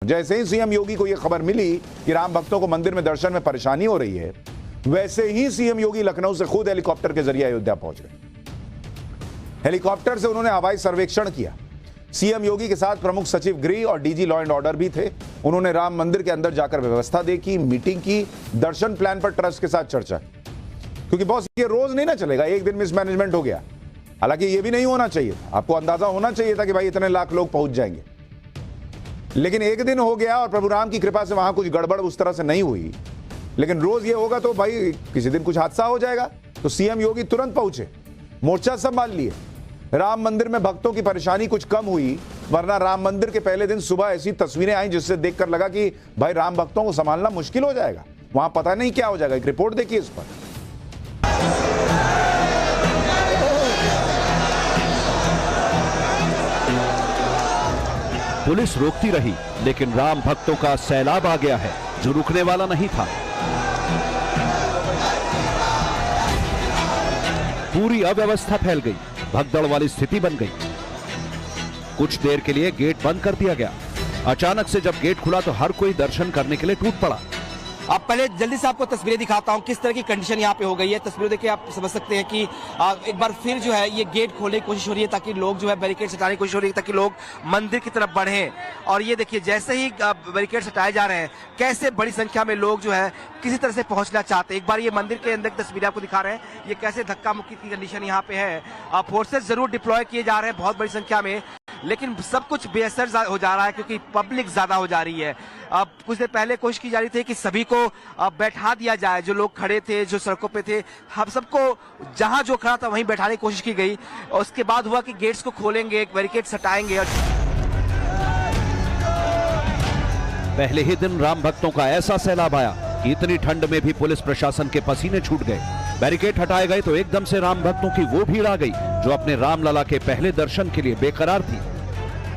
जैसे ही सीएम योगी को यह खबर मिली कि राम भक्तों को मंदिर में दर्शन में परेशानी हो रही है, वैसे ही सीएम योगी लखनऊ से खुद हेलीकॉप्टर के जरिए अयोध्या पहुंच गए। हेलीकॉप्टर से उन्होंने हवाई सर्वेक्षण किया। सीएम योगी के साथ प्रमुख सचिव गृह और डीजी लॉ एंड ऑर्डर भी थे। उन्होंने राम मंदिर के अंदर जाकर व्यवस्था देखी, मीटिंग की, दर्शन प्लान पर ट्रस्ट के साथ चर्चा, क्योंकि बॉस ये रोज नहीं ना चलेगा, एक दिन मिसमैनेजमेंट हो गया। हालांकि ये भी नहीं होना चाहिए, आपको अंदाजा होना चाहिए था कि भाई इतने लाख लोग पहुंच जाएंगे, लेकिन एक दिन हो गया और प्रभु राम की कृपा से वहां कुछ गड़बड़ उस तरह से नहीं हुई। लेकिन रोज ये होगा तो भाई किसी दिन कुछ हादसा हो जाएगा। तो सीएम योगी तुरंत पहुंचे, मोर्चा संभाल लिए। राम मंदिर में भक्तों की परेशानी कुछ कम हुई, वरना राम मंदिर के पहले दिन सुबह ऐसी तस्वीरें आई जिससे देखकर लगा कि भाई राम भक्तों को संभालना मुश्किल हो जाएगा, वहां पता नहीं क्या हो जाएगा। एक रिपोर्ट देखिए इस पर। पुलिस रोकती रही, लेकिन राम भक्तों का सैलाब आ गया है जो रुकने वाला नहीं था। पूरी अव्यवस्था फैल गई, भगदड़ वाली स्थिति बन गई। कुछ देर के लिए गेट बंद कर दिया गया। अचानक से जब गेट खुला तो हर कोई दर्शन करने के लिए टूट पड़ा। अब पहले जल्दी से आपको तस्वीरें दिखाता हूं किस तरह की कंडीशन यहाँ पे हो गई है। तस्वीरें देखिए आप समझ सकते हैं कि एक बार फिर जो है ये गेट खोलने की कोशिश हो रही है ताकि लोग जो है बैरिकेड हटाने की कोशिश हो रही है ताकि लोग मंदिर की तरफ बढ़ें। और ये देखिए जैसे ही बैरिकेड हटाए जा रहे हैं कैसे बड़ी संख्या में लोग जो है किसी तरह से पहुंचना चाहते हैं। एक बार ये मंदिर के अंदर की तस्वीरें आपको दिखा रहे हैं, ये कैसे धक्का मुक्की की कंडीशन यहाँ पे है। फोर्सेस जरूर डिप्लॉय किए जा रहे हैं बहुत बड़ी संख्या में, लेकिन सब कुछ बेअसर हो जा रहा है क्योंकि पब्लिक ज्यादा हो जा रही है। अब कुछ देर पहले कोशिश की जा रही थी कि सभी को बैठा दिया जाए, जो लोग खड़े थे, जो सड़कों पे थे, हम सबको जहां जो खड़ा था वहीं बैठाने की कोशिश की गई। और उसके बाद हुआ कि गेट्स को खोलेंगे, बैरिकेड्स हटाएंगे। पहले ही दिन राम भक्तों का ऐसा सैलाब आया कि इतनी ठंड में भी पुलिस प्रशासन के पसीने छूट गए। बैरिकेड हटाए गए तो एकदम से राम भक्तों की वो भीड़ आ गई जो अपने रामलला के पहले दर्शन के लिए बेकरार थी।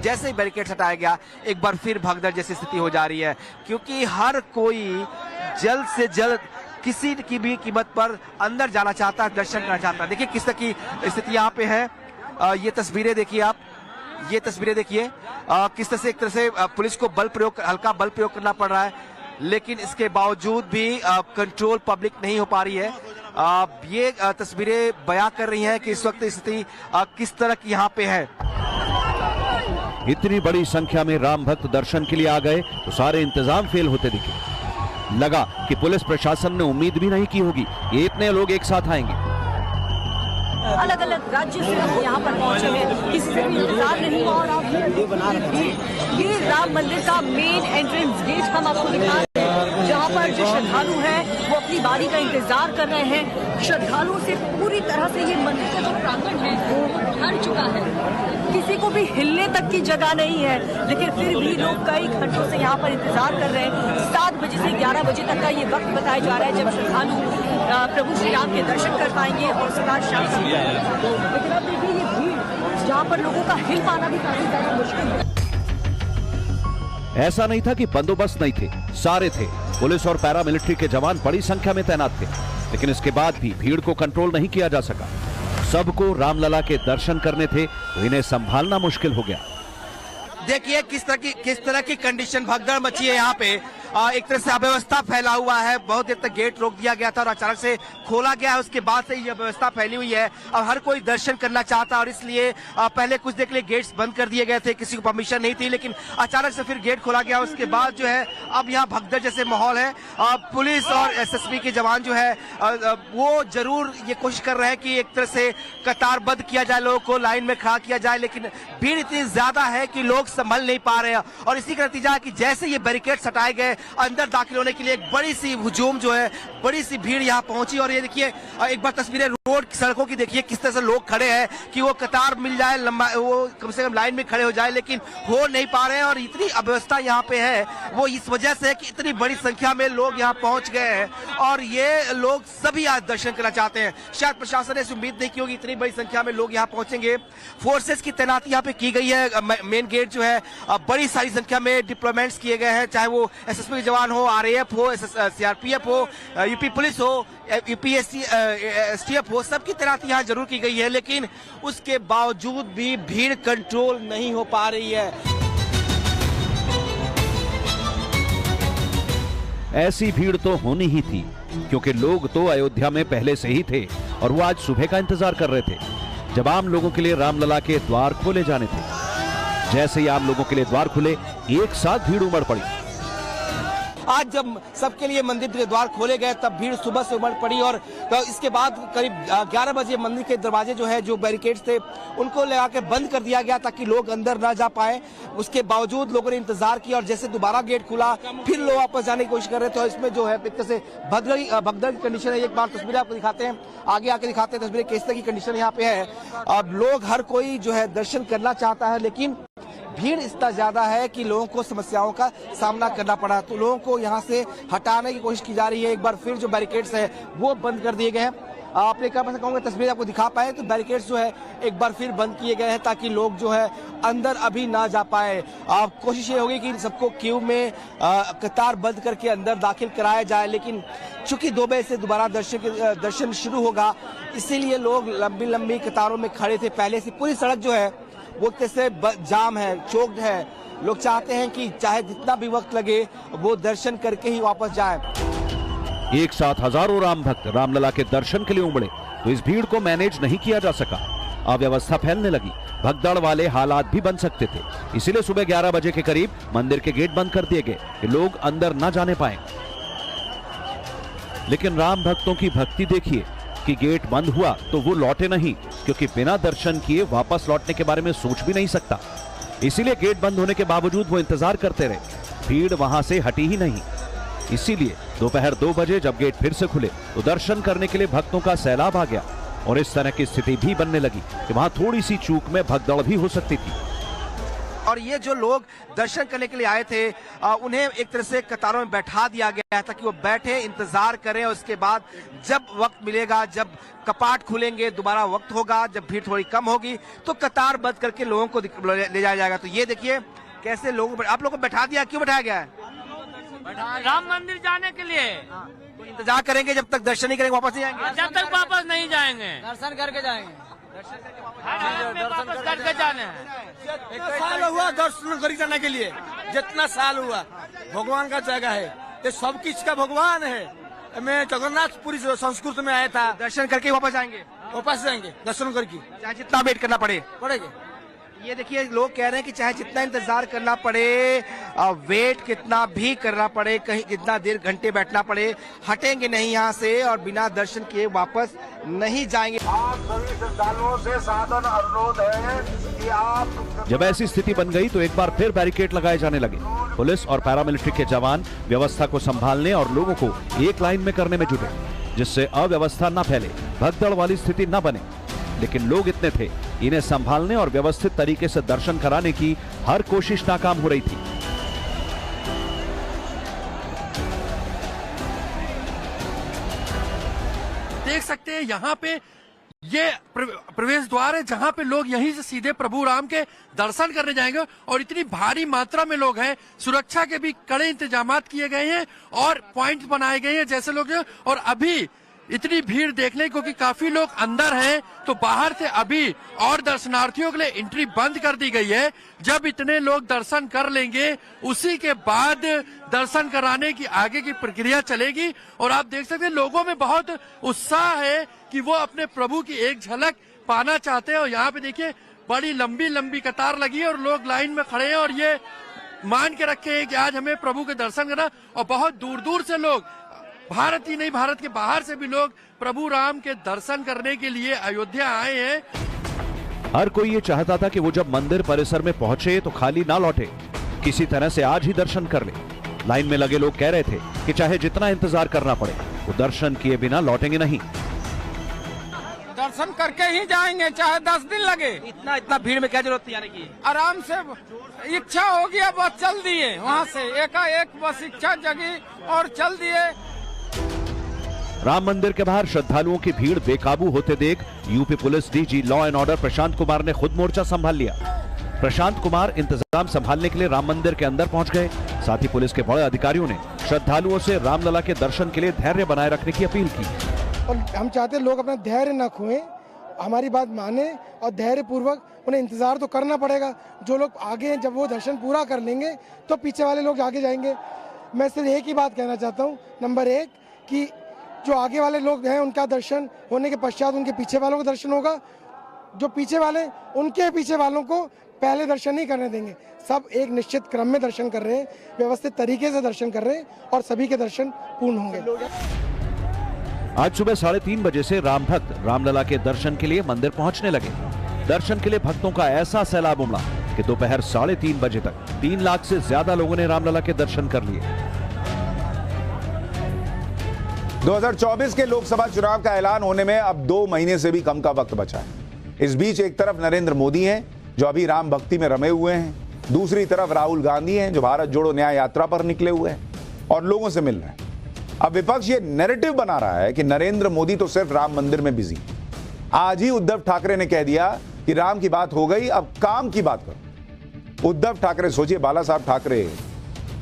जैसे ही बैरिकेड हटाया गया एक बार फिर भगदड़ जैसी स्थिति हो जा रही है, क्योंकि हर कोई जल्द से जल्द किसी की भी कीमत पर अंदर जाना चाहता है, दर्शन करना चाहता है। देखिए किस तरह की स्थिति यहाँ पे है। ये तस्वीरें देखिए आप, ये तस्वीरें देखिए किस तरह से एक तरह से पुलिस को हल्का बल प्रयोग करना पड़ रहा है, लेकिन इसके बावजूद भी कंट्रोल पब्लिक नहीं हो पा रही है। ये तस्वीरें बयां कर रही हैं कि इस वक्त स्थिति किस तरह की यहाँ पे है। इतनी बड़ी संख्या में राम भक्त दर्शन के लिए आ गए तो सारे इंतजाम फेल होते दिखे। लगा कि पुलिस प्रशासन ने उम्मीद भी नहीं की होगी कि इतने लोग एक साथ आएंगे। अलग अलग राज्य से हम यहाँ पर पहुंचे हैं, किसी से भी इंतजार नहीं हुआ। और आप ये राम मंदिर का मेन एंट्रेंस गेट हम आपको दिखा रहे हैं, जहाँ पर जो श्रद्धालु हैं वो अपनी बारी का इंतजार कर रहे हैं। श्रद्धालुओं से पूरी तरह से ये मंदिर का जो प्रांगण है वो भर चुका है, किसी को भी हिलने तक की जगह नहीं है, लेकिन फिर भी लोग कई घंटों से यहाँ पर इंतजार कर रहे हैं। 7 बजे से 11 बजे तक का ये वक्त बताया जा रहा है जब श्रद्धालु प्रभु श्री राम के दर्शन कर पाएंगे और उसका शाम से। लेकिन अब देखिए ये भीड़ जहाँ पर लोगों का हिल पाना भी काफी ज्यादा मुश्किल है। ऐसा नहीं था कि बंदोबस्त नहीं थे, सारे थे। पुलिस और पैरामिलिट्री के जवान बड़ी संख्या में तैनात थे, लेकिन इसके बाद भी भीड़ को कंट्रोल नहीं किया जा सका। सबको रामलला के दर्शन करने थे तो इन्हें संभालना मुश्किल हो गया। देखिए किस तरह की कंडीशन भगदड़ मची है यहाँ पे। एक तरह से अव्यवस्था फैला हुआ है। बहुत देर तक गेट रोक दिया गया था और अचानक से खोला गया है, उसके बाद से ये अव्यवस्था फैली हुई है। अब हर कोई दर्शन करना चाहता है और इसलिए पहले कुछ देर के लिए गेट्स बंद कर दिए गए थे, किसी को परमिशन नहीं थी, लेकिन अचानक से फिर गेट खोला गया। उसके बाद जो है अब यहाँ भगदड़ जैसे माहौल है। पुलिस और एसएसबी के जवान जो है वो जरूर ये कोशिश कर रहे हैं कि एक तरह से कतारबद्ध किया जाए, लोगों को लाइन में खड़ा किया जाए, लेकिन भीड़ इतनी ज्यादा है कि लोग संभल नहीं पा रहे हैं। और इसी का नतीजा है कि जैसे ये बैरिकेड्स हटाए गए, अंदर दाखिल होने के लिए एक बड़ी सी हुजूम जो है, बड़ी सी भीड़ यहाँ पहुंची। और ये देखिए एक बार तस्वीरें रोड सड़कों की देखिए किस तरह से लोग खड़े हैं कि वो कतार मिल जाए, लंबा वो कम से कम लाइन में खड़े हो जाए, लेकिन हो नहीं पा रहे हैं। और इतनी अव्यवस्था यहाँ पे है वो इस वजह से है कि इतनी बड़ी संख्या में लोग यहाँ पहुंच गए हैं और ये लोग सभी आज दर्शन करना चाहते हैं। शायद प्रशासन ने इस उम्मीद नहीं की होगी इतनी बड़ी संख्या में लोग यहाँ पहुंचेंगे। फोर्सेस की तैनाती यहाँ पे की गई है। मेन गेट जो है बड़ी सारी संख्या में डिप्लॉयमेंट्स किए गए हैं, चाहे वो एसएसबी के जवान हो, आरएएफ हो, सीआरपीएफ हो, यूपी पुलिस हो, यूपीएससी एसटीएफ हो, सबकी तैनाती यहाँ जरूर की गई है, लेकिन उसके बावजूद भी भीड़ कंट्रोल नहीं हो पा रही है। ऐसी भीड़ तो होनी ही थी, क्योंकि लोग तो अयोध्या में पहले से ही थे और वो आज सुबह का इंतजार कर रहे थे, जब आम लोगों के लिए रामलला के द्वार खोले जाने थे। जैसे ही आम लोगों के लिए द्वार खुले, एक साथ भीड़ उमड़ पड़ी। आज जब सबके लिए मंदिर के द्वार खोले गए तब भीड़ सुबह से उमड़ पड़ी और तो इसके बाद करीब 11 बजे मंदिर के दरवाजे जो है, जो बैरिकेड्स थे, उनको लगा के बंद कर दिया गया ताकि लोग अंदर ना जा पाए। उसके बावजूद लोगों ने इंतजार किया और जैसे दोबारा गेट खुला फिर लोग वापस जाने की कोशिश कर रहे थे। तो इसमें जो है एक तरह से भगदड़ की कंडीशन है। एक बार तस्वीरें आपको दिखाते हैं, आगे आके दिखाते हैं तस्वीरें किस तरह की कंडीशन यहाँ पे है। अब लोग हर कोई जो है दर्शन करना चाहता है, लेकिन भीड़ इतना ज्यादा है कि लोगों को समस्याओं का सामना करना पड़ा। तो लोगों को यहाँ से हटाने की कोशिश की जा रही है। एक बार फिर जो बैरिकेड्स है वो बंद कर दिए गए हैं। आपने कहा, मैं कहूँगा तस्वीर आपको दिखा पाए तो बैरिकेड्स जो है एक बार फिर बंद किए गए हैं ताकि लोग जो है अंदर अभी ना जा पाए। कोशिश ये होगी कि सबको क्यू में कतार बंद करके अंदर दाखिल कराया जाए, लेकिन चूंकि 2 बजे से दोबारा दर्शन शुरू होगा, इसीलिए लोग लंबी लंबी कतारों में खड़े थे। पहले से पूरी सड़क जो है वो कैसे जाम है, चौक्ड है। लोग चाहते हैं कि चाहे जितना भी वक्त लगे वो दर्शन करके ही वापस जाएं। एक साथ हजारों राम भक्त रामलला के दर्शन के लिए उमड़े तो इस भीड़ को मैनेज नहीं किया जा सका। अव्यवस्था फैलने लगी, भगदड़ वाले हालात भी बन सकते थे। इसीलिए सुबह 11 बजे के करीब मंदिर के गेट बंद कर दिए गए कि लोग अंदर न जाने पाए। लेकिन राम भक्तों की भक्ति देखिए कि गेट बंद हुआ तो वो लौटे नहीं, क्योंकि बिना दर्शन किए वापस लौटने के बारे में सोच भी नहीं सकता। इसीलिए गेट बंद होने के बावजूद वो इंतजार करते रहे। भीड़ वहां से हटी ही नहीं। इसीलिए दोपहर 2 बजे जब गेट फिर से खुले तो दर्शन करने के लिए भक्तों का सैलाब आ गया और इस तरह की स्थिति भी बनने लगी कि वहां थोड़ी सी चूक में भगदड़ भी हो सकती थी। और ये जो लोग दर्शन करने के लिए आए थे, उन्हें एक तरह से कतारों में बैठा दिया गया है ताकि वो बैठे इंतजार करें। और उसके बाद जब वक्त मिलेगा, जब कपाट खुलेंगे, दोबारा वक्त होगा, जब भीड़ थोड़ी कम होगी तो कतार बंद करके लोगों को ले जाया जाएगा। तो ये देखिए कैसे लोगों को आप लोगों को बैठा दिया। क्यों बैठाया गया है? राम मंदिर जाने के लिए। तो इंतजार करेंगे जब तक दर्शन नहीं करेंगे, वापस नहीं आएंगे। जब तक वापस नहीं जाएंगे, दर्शन करके जाएंगे। वापस करके जाने हैं। साल हुआ दर्शन करके जाने के लिए, जितना साल हुआ भगवान का जगह है, ये सब किस का भगवान है। मैं जगन्नाथपुरी संस्कृत में आया था। दर्शन करके वापस आएंगे, वापस जाएंगे दर्शन करके, चाहे जितना वेट करना पड़ेगा। ये देखिए लोग कह रहे हैं कि चाहे जितना इंतजार करना पड़े, वेट कितना भी करना पड़े, कहीं जितना देर घंटे बैठना पड़े, हटेंगे नहीं यहाँ से और बिना दर्शन किए वापस नहीं जाएंगे। आप सभी श्रद्धालुओं से साधन अनुरोध है कि आप जब ऐसी स्थिति बन गई तो एक बार फिर बैरिकेड लगाए जाने लगे। पुलिस और पैरामिलिट्री के जवान व्यवस्था को संभालने और लोगों को एक लाइन में करने में जुटे, जिससे अव्यवस्था न फैले, भगदड़ वाली स्थिति न बने। लेकिन लोग इतने थे, इन्हें संभालने और व्यवस्थित तरीके से दर्शन कराने की हर कोशिश नाकाम हो रही थी। देख सकते हैं यहाँ पे ये प्रवेश द्वार है जहाँ पे लोग यहीं से सीधे प्रभु राम के दर्शन करने जाएंगे और इतनी भारी मात्रा में लोग हैं। सुरक्षा के भी कड़े इंतजामात किए गए हैं और पॉइंट बनाए गए हैं जैसे लोग। और अभी इतनी भीड़ देखने को कि काफी लोग अंदर हैं, तो बाहर से अभी और दर्शनार्थियों के लिए एंट्री बंद कर दी गई है। जब इतने लोग दर्शन कर लेंगे उसी के बाद दर्शन कराने की आगे की प्रक्रिया चलेगी। और आप देख सकते हैं लोगों में बहुत उत्साह है कि वो अपने प्रभु की एक झलक पाना चाहते हैं। और यहाँ पे देखिए बड़ी लंबी लंबी कतार लगी है और लोग लाइन में खड़े हैं और ये मान के रखे हैं कि आज हमें प्रभु के दर्शन करना। और बहुत दूर दूर से लोग, भारत ही नहीं भारत के बाहर से भी लोग प्रभु राम के दर्शन करने के लिए अयोध्या आए हैं। हर कोई ये चाहता था कि वो जब मंदिर परिसर में पहुंचे तो खाली ना लौटे, किसी तरह से आज ही दर्शन कर ले। लाइन में लगे लोग कह रहे थे कि चाहे जितना इंतजार करना पड़े, वो दर्शन किए बिना लौटेंगे नहीं। दर्शन करके ही जाएंगे, चाहे 10 दिन लगे। इतना भीड़ में क्या जरूरत थी आने की? आराम से इच्छा होगी, अब बस चल दिए वहाँ से, एकाएक बस इच्छा जगी और चल दिए। राम मंदिर के बाहर श्रद्धालुओं की भीड़ बेकाबू होते देख UP police DG law and order Prashant Kumar ने खुद मोर्चा संभाल लिया। प्रशांत कुमार इंतजाम संभालने के लिए राम मंदिर के अंदर पहुंच गए। साथ ही पुलिस के बड़े अधिकारियों ने श्रद्धालुओं से रामलला के दर्शन के लिए धैर्य बनाए रखने की अपील की। और हम चाहते हैं लोग अपना धैर्य न खोएं, हमारी बात माने और धैर्य पूर्वक उन्हें इंतजार तो करना पड़ेगा। जो लोग आगे हैं, जब वो दर्शन पूरा कर लेंगे तो पीछे वाले लोग आगे जाएंगे। मैं सिर्फ एक ही बात कहना चाहता हूँ, नंबर 1 कि जो आगे वाले लोग हैं उनका दर्शन होने के पश्चात उनके पीछे वालों का दर्शन होगा। जो पीछे वाले उनके पीछे वालों को पहले दर्शन नहीं करने देंगे। सब एक निश्चित क्रम में दर्शन कर रहे हैं, व्यवस्थित तरीके से दर्शन कर रहे हैं और सभी के दर्शन पूर्ण होंगे। आज सुबह 3:30 बजे से राम भक्त रामलला के दर्शन के लिए मंदिर पहुंचने लगे। दर्शन के लिए भक्तों का ऐसा सैलाब उमड़ा कि दोपहर 3:30 बजे तक 3 लाख से ज्यादा लोगों ने रामलला के दर्शन कर लिए। 2024 के लोकसभा चुनाव का ऐलान होने में अब 2 महीने से भी कम का वक्त बचा है। इस बीच एक तरफ नरेंद्र मोदी हैं जो अभी राम भक्ति में रमे हुए हैं, दूसरी तरफ राहुल गांधी हैं जो भारत जोड़ो न्याय यात्रा पर निकले हुए हैं और लोगों से मिल रहे हैं। अब विपक्ष ये नैरेटिव बना रहा है कि नरेंद्र मोदी तो सिर्फ राम मंदिर में बिजी। आज ही उद्धव ठाकरे ने कह दिया कि राम की बात हो गई, अब काम की बात करो। उद्धव ठाकरे, सोचिए बाला साहब ठाकरे,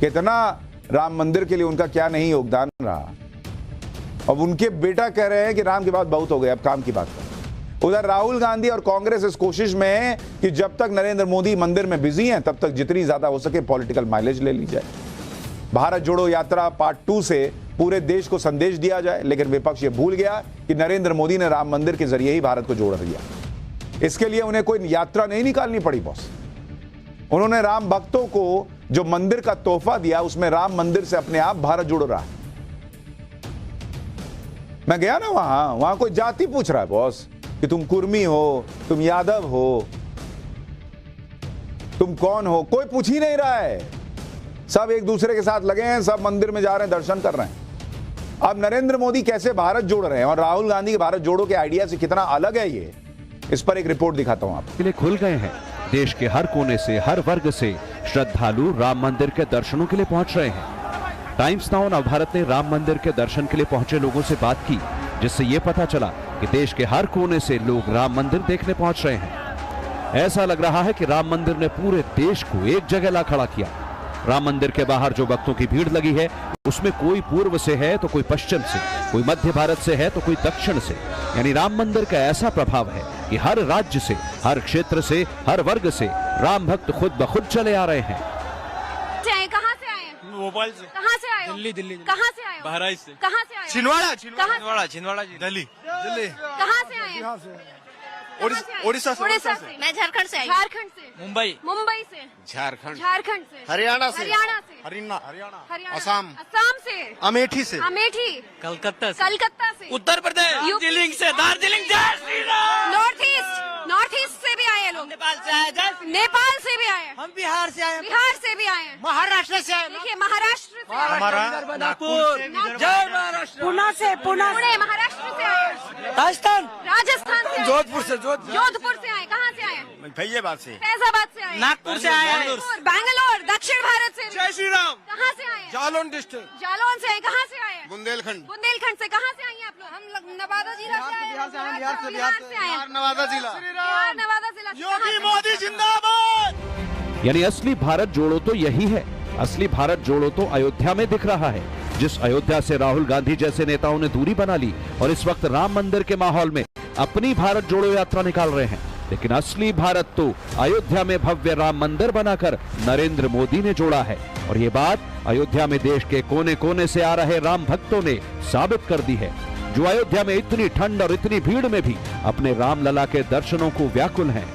कितना राम मंदिर के लिए उनका क्या नहीं योगदान रहा। अब उनके बेटा कह रहे हैं कि राम की बात बहुत हो गई, अब काम की बात करो। उधर राहुल गांधी और कांग्रेस इस कोशिश में है कि जब तक नरेंद्र मोदी मंदिर में बिजी हैं तब तक जितनी ज्यादा हो सके पॉलिटिकल माइलेज ले ली जाए। भारत जोड़ो यात्रा पार्ट 2 से पूरे देश को संदेश दिया जाए, लेकिन विपक्ष ये भूल गया कि नरेंद्र मोदी ने राम मंदिर के जरिए ही भारत को जोड़ दिया। इसके लिए उन्हें कोई यात्रा नहीं निकालनी पड़ी बॉस। उन्होंने राम भक्तों को जो मंदिर का तोहफा दिया उसमें राम मंदिर से अपने आप भारत जुड़ रहा है। मैं गया ना वहां कोई जाति पूछ रहा है बॉस कि तुम कुर्मी हो, तुम यादव हो, तुम कौन हो, कोई पूछ ही नहीं रहा है। सब एक दूसरे के साथ लगे हैं, सब मंदिर में जा रहे हैं, दर्शन कर रहे हैं। अब नरेंद्र मोदी कैसे भारत जोड़ रहे हैं और राहुल गांधी के भारत जोड़ो के आइडिया से कितना अलग है ये, इस पर एक रिपोर्ट दिखाता हूं आपको। लिए खुल गए हैं। देश के हर कोने से, हर वर्ग से श्रद्धालु राम मंदिर के दर्शनों के लिए पहुंच रहे हैं। टाइम्स नाउ नवभारत ने राम मंदिर के दर्शन के लिए पहुंचे लोगों से बात की, जिससे ये पता चला कि देश के हर कोने से लोग राम मंदिर देखने पहुंच रहे हैं। ऐसा लग रहा है कि राम मंदिर ने पूरे देश को एक जगह ला खड़ा किया। राम मंदिर के बाहर जो भक्तों की भीड़ लगी है उसमें कोई पूर्व से है तो कोई पश्चिम से, कोई मध्य भारत से है तो कोई दक्षिण से। यानी राम मंदिर का ऐसा प्रभाव है कि हर राज्य से, हर क्षेत्र से, हर वर्ग से राम भक्त खुद ब खुद चले आ रहे हैं। कहाँ से आए? भोपाल से। कहाँ से आए? दिल्ली। कहाँ से आए? बहराइच से। कहाँ से आए? छिंदवाड़ा दिल्ली। कहाँ से आए? उड़ीसा से। मैं झारखंड से आई। झारखंड से। मुंबई से। झारखंड से। हरियाणा से। हरियाणा असम से। अमेठी से। कलकत्ता से। उत्तर प्रदेश। दार्जिलिंग से नॉर्थ ईस्ट से भी आए लोग। नेपाल से भी आए। हम बिहार से आए। बिहार से भी आए। महाराष्ट्र से आए। देखिए महाराष्ट्र से। जय महाराष्ट्र। पुणे महाराष्ट्र से आए। राजस्थान से। जोधपुर से। जोधपुर से आए। कहाँ से आए? फैजाबाद से। से आए। नागपुर से आए। बैंगलोर दक्षिण भारत से। जय श्री राम। कहाँ से आए? जालौन डिस्ट्रिक्ट। जालौन से आए। कहाँ से आए? बुंदेलखंड से। कहाँ से आए आप लोग? हम लोग नवादा जिला से आए। बिहार से आए। नवादा जिला। नवादा जिला। योगी मोदी जिंदाबाद। यानी असली भारत जोड़ो तो यही है। असली भारत जोड़ो तो अयोध्या में दिख रहा है। जिस अयोध्या से राहुल गांधी जैसे नेताओं ने दूरी बना ली और इस वक्त राम मंदिर के माहौल में अपनी भारत जोड़ो यात्रा निकाल रहे हैं, लेकिन असली भारत तो अयोध्या में भव्य राम मंदिर बनाकर नरेंद्र मोदी ने जोड़ा है। और ये बात अयोध्या में देश के कोने कोने से आ रहे राम भक्तों ने साबित कर दी है, जो अयोध्या में इतनी ठंड और इतनी भीड़ में भी अपने रामलला के दर्शनों को व्याकुल हैं।